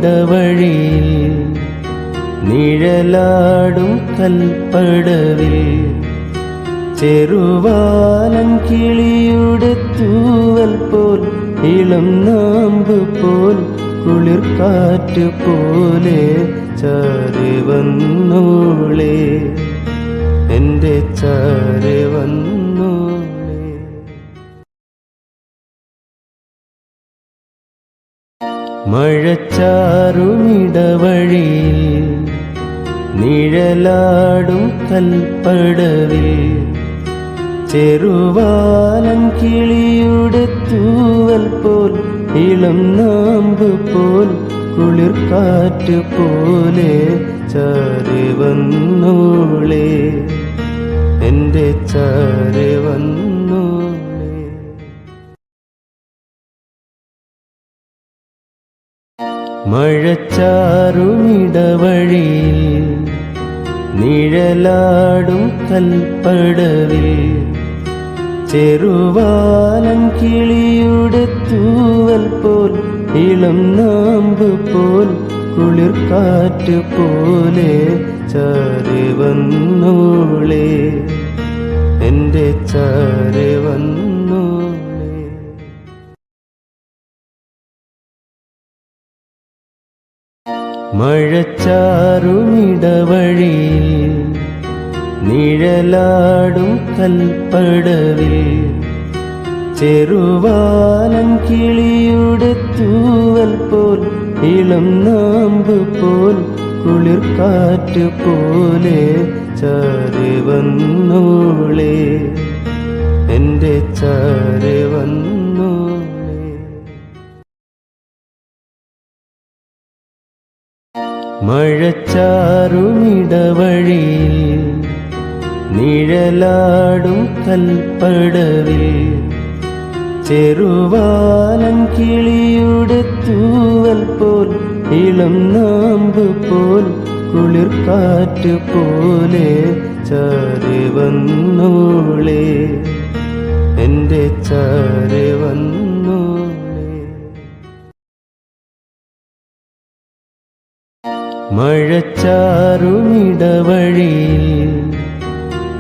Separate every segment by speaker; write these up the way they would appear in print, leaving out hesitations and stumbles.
Speaker 1: മഴച്ചാറുമിടവഴിയിൽ നിഴലാടും കൽപ്പടവിൽ ചെറുവാലൻ കിളിയുടെ തൂവൽ പോൽ ഇളം നാമ്പ് പോൽ കുളിർക്കാറ്റ് പോലെ ചാരി വന്നോളേ എൻ്റെ ചാരി വന്നോളേ. മഴച്ചാറുമിടവഴിയിൽ നിഴലാടും കൽപ്പടവിൽ ചെറുവാലൻ കിളിയുടെ തൂവൽ പോൽ ഇളം നാമ്പ് പോൽ കുളിർക്കാറ്റ് പോലെ ചാരി വന്നോളേ എൻ്റെ ചാരി വന്നോളേ. മഴച്ചാറുമിടവഴിയിൽ നിഴലാടും കൽപ്പടവിൽ ചെറുവാലൻ കിളിയുടെ തൂവൽ പോൽ ഇളം നാമ്പ് പോൽ കുളിർക്കാറ്റ് പോലെ ചാരി വന്നോളേ എൻ്റെ ചാരി വന്നോളേ. മഴച്ചാറുമിടവഴിയിൽ നിഴലാടും കൽപ്പടവിൽ ചെറുവാലൻ കിളിയുടെ തൂവൽ പോൽ ഇളം നാമ്പ് പോൽ കുളിർക്കാറ്റ് പോലെ ചാരി വന്നോളേ എൻ്റെ ചാരി വന്നോളേ. മഴച്ചാറുമിടവഴിയിൽ നിഴലാടും കൽപ്പടവിൽ ചെറുവാലൻ കിളിയുടെ തൂവൽ പോൽ ഇളം നാമ്പ് പോൽ കുളിർക്കാറ്റ് പോലെ ചാരി വന്നോളേ എൻ്റെ ചാരി വന്നോളേ. മഴച്ചാറുമിടവഴിയിൽ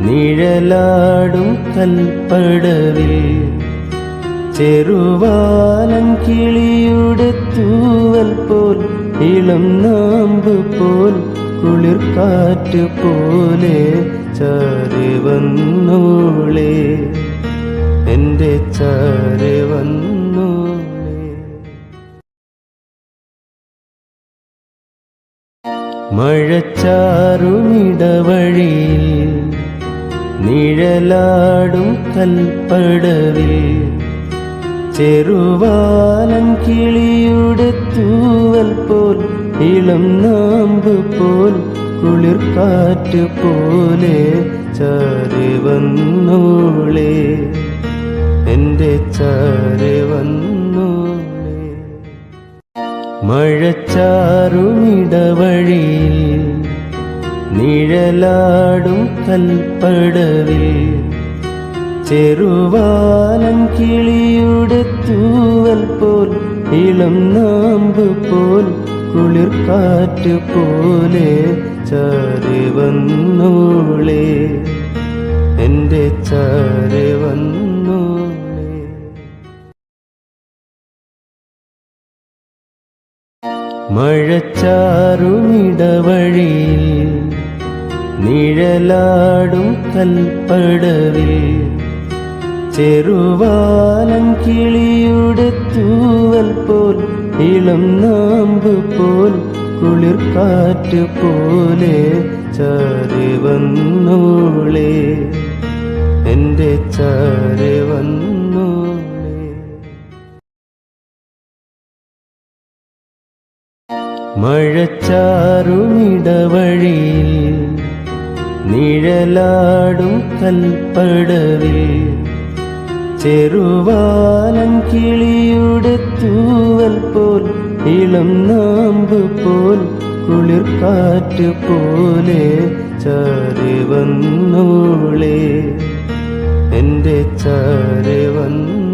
Speaker 1: നിഴലാടും കൽപ്പടവിൽ ചെറുവാലൻ കിളിയുടെ തൂവൽ പോൽ ഇളം നാമ്പ് പോൽ കുളിർക്കാറ്റ് പോലെ ചാരി വന്നോളേ എൻ്റെ ചാരി വന്നോളേ. മഴച്ചാറുമിടവഴിയിൽ നിഴലാടും കൽപ്പടവിൽ ചെറുവാലൻ കിളിയുടെ തൂവൽ പോൽ ഇളം നാമ്പ് പോൽ കുളിർക്കാറ്റ് പോലെ ചാരി വന്നോളേ എൻ്റെ ചാരി വന്നോളേ. മഴച്ചാറുമിടവഴിയിൽ നിഴലാടും കൽപ്പടവിൽ ചെറുവാലൻ കിളിയുടെ തൂവൽ പോൽ ഇളം നാമ്പ് പോൽ കുളിർക്കാറ്റ് പോലെ ചാരി വന്നോളേ എൻ്റെ ചാരി വന്നോളേ. മഴച്ചാറുമിടവഴിയിൽ നിഴലാടും കൽപ്പടവിൽ ചെറുവാലൻ കിളിയുടെ തൂവൽ പോൽ ഇളം നാമ്പ് പോൽ കുളിർക്കാറ്റ് പോലെ ചാരി വന്നോളേ എൻ്റെ ചാരി വന്നോളേ. മഴച്ചാറുമിടവഴിയിൽ നിഴലാടും കൽപ്പടവിൽ ചെറുവാലൻ കിളിയുടെ തൂവൽ പോൽ ഇളം നാമ്പ് പോൽ കുളിർക്കാറ്റ് പോലെ ചാരി വന്നോളേ എൻ്റെ ചാരി വന്നോളേ.